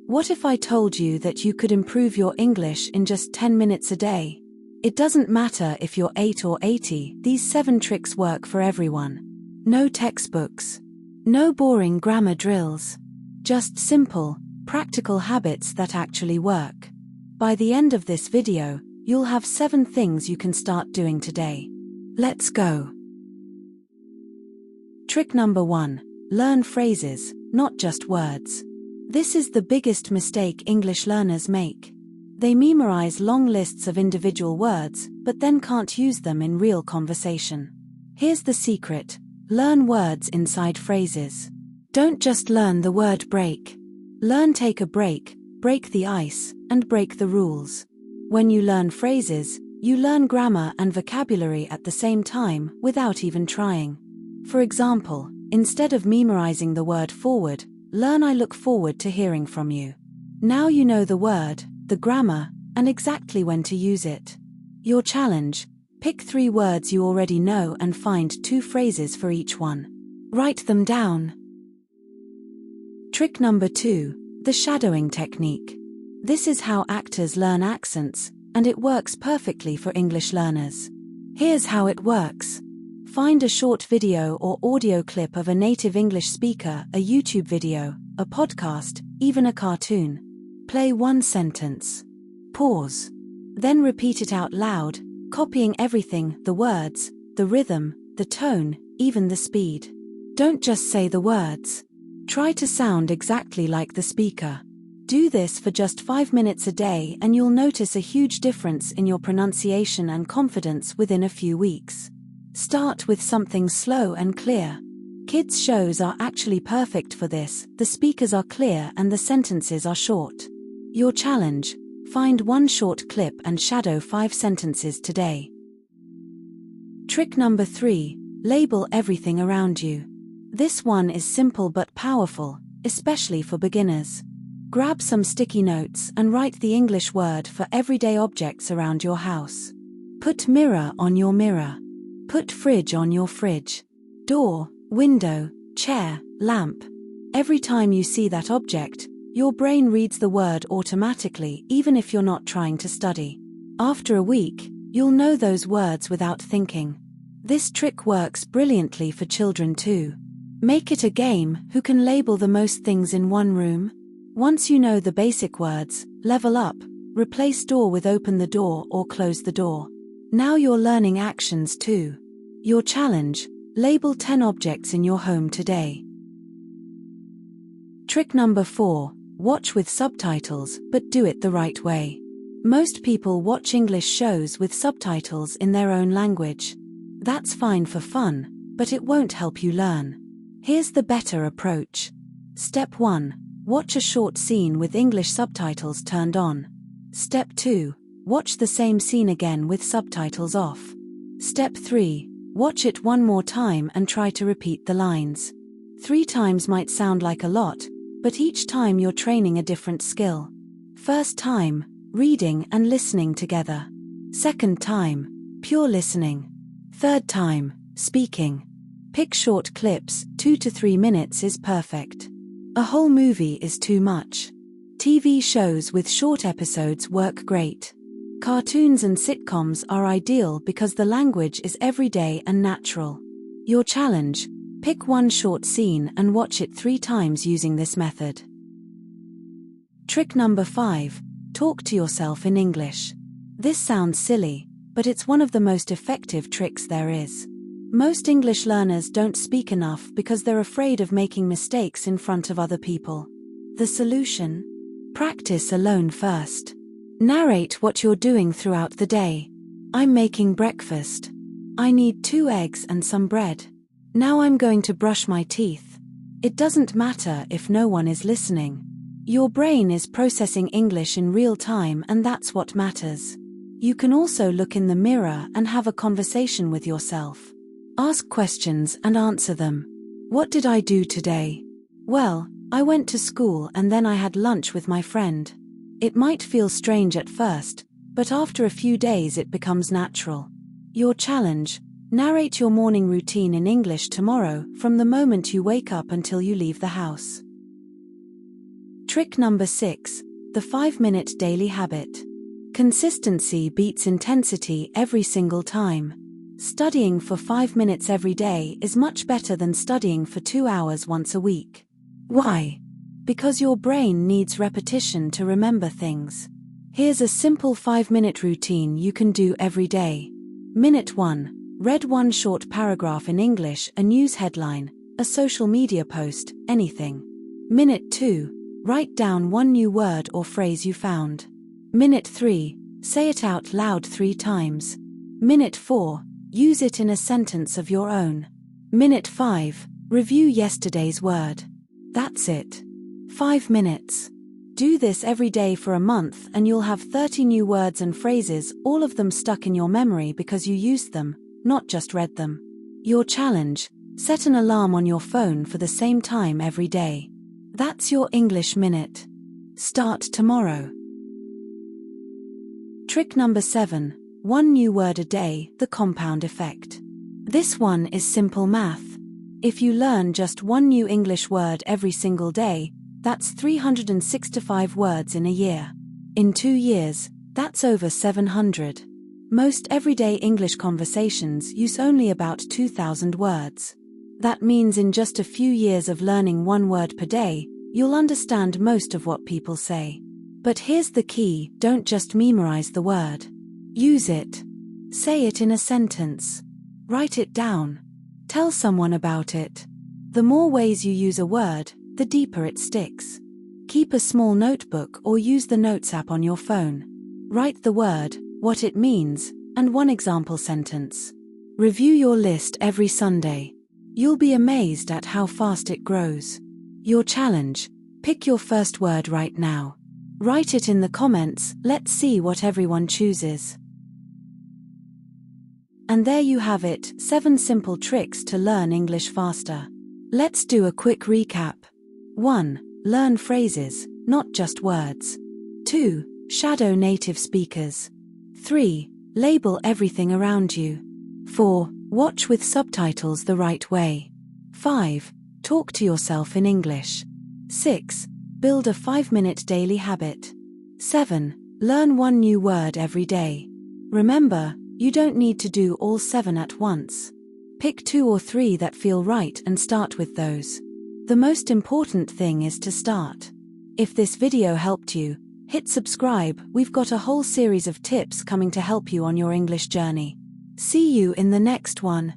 What if I told you that you could improve your English in just 10 minutes a day? It doesn't matter if you're 8 or 80, these 7 tricks work for everyone. No textbooks. No boring grammar drills. Just simple, practical habits that actually work. By the end of this video, you'll have 7 things you can start doing today. Let's go. Trick number 1. Learn phrases, not just words. This is the biggest mistake English learners make. They memorize long lists of individual words, but then can't use them in real conversation. Here's the secret. Learn words inside phrases. Don't just learn the word break. Learn take a break, break the ice, and break the rules. When you learn phrases, you learn grammar and vocabulary at the same time without even trying. For example, instead of memorizing the word forward, learn I look forward to hearing from you. Now you know the word, the grammar, and exactly when to use it. Your challenge: pick 3 words you already know and find 2 phrases for each one. Write them down. Trick number 2. The shadowing technique. This is how actors learn accents, and it works perfectly for English learners. Here's how it works. Find a short video or audio clip of a native English speaker, a YouTube video, a podcast, even a cartoon. Play 1 sentence. Pause. Then repeat it out loud, copying everything: the words, the rhythm, the tone, even the speed. Don't just say the words. Try to sound exactly like the speaker. Do this for just 5 minutes a day and you'll notice a huge difference in your pronunciation and confidence within a few weeks. Start with something slow and clear. Kids' shows are actually perfect for this. The speakers are clear and the sentences are short. Your challenge: find 1 short clip and shadow 5 sentences today. Trick number 3. Label everything around you. This one is simple but powerful, especially for beginners. Grab some sticky notes and write the English word for everyday objects around your house. Put mirror on your mirror. Put fridge on your fridge. Door, window, chair, lamp. Every time you see that object, your brain reads the word automatically, even if you're not trying to study. After a week, you'll know those words without thinking. This trick works brilliantly for children too. Make it a game: who can label the most things in one room? Once you know the basic words, level up. Replace door with open the door or close the door. Now you're learning actions too. Your challenge: label 10 objects in your home today. Trick number 4. Watch with subtitles, but do it the right way. Most people watch English shows with subtitles in their own language. That's fine for fun, but it won't help you learn. Here's the better approach. Step 1. Watch a short scene with English subtitles turned on. Step 2. Watch the same scene again with subtitles off. Step 3. Watch it 1 more time and try to repeat the lines. 3 times might sound like a lot, but each time you're training a different skill. First time, reading and listening together. Second time, pure listening. Third time, speaking. Pick short clips. 2 to 3 minutes is perfect. A whole movie is too much. TV shows with short episodes work great. Cartoons and sitcoms are ideal because the language is everyday and natural. Your challenge: pick 1 short scene and watch it 3 times using this method. Trick number 5. Talk to yourself in English. This sounds silly, but it's one of the most effective tricks there is. Most English learners don't speak enough because they're afraid of making mistakes in front of other people. The solution? Practice alone first. Narrate what you're doing throughout the day. I'm making breakfast. I need 2 eggs and some bread. Now I'm going to brush my teeth. It doesn't matter if no one is listening. Your brain is processing English in real time, and that's what matters. You can also look in the mirror and have a conversation with yourself. Ask questions and answer them. What did I do today? Well, I went to school and then I had lunch with my friend. It might feel strange at first, but after a few days it becomes natural. Your challenge: narrate your morning routine in English tomorrow, from the moment you wake up until you leave the house. Trick number 6, the 5-minute daily habit. Consistency beats intensity every single time. Studying for 5 minutes every day is much better than studying for 2 hours once a week. Why? Because your brain needs repetition to remember things. Here's a simple 5-minute routine you can do every day. Minute 1. Read one short paragraph in English, a news headline, a social media post, anything. Minute 2. Write down one new word or phrase you found. Minute 3. Say it out loud 3 times. Minute 4. Use it in a sentence of your own. Minute 5. Review yesterday's word. That's it. 5 minutes. Do this every day for a month and you'll have 30 new words and phrases, all of them stuck in your memory because you used them, not just read them. Your challenge: set an alarm on your phone for the same time every day. That's your English minute. Start tomorrow. Trick number 7. One new word a day, the compound effect. This one is simple math. If you learn just one new English word every single day, that's 365 words in a year. In 2 years, that's over 700. Most everyday English conversations use only about 2,000 words. That means in just a few years of learning one word per day, you'll understand most of what people say. But here's the key: don't just memorize the word. Use it. Say it in a sentence. Write it down. Tell someone about it. The more ways you use a word, the deeper it sticks. Keep a small notebook or use the Notes app on your phone. Write the word, what it means, and one example sentence. Review your list every Sunday. You'll be amazed at how fast it grows. Your challenge: pick your first word right now. Write it in the comments, let's see what everyone chooses. And there you have it, 7 simple tricks to learn English faster. Let's do a quick recap. 1. Learn phrases, not just words. 2. Shadow native speakers. 3. Label everything around you. 4. Watch with subtitles the right way. 5. Talk to yourself in English. 6. Build a 5-minute daily habit. 7. Learn one new word every day. Remember, you don't need to do all 7 at once. Pick 2 or 3 that feel right and start with those. The most important thing is to start. If this video helped you, hit subscribe. We've got a whole series of tips coming to help you on your English journey. See you in the next one.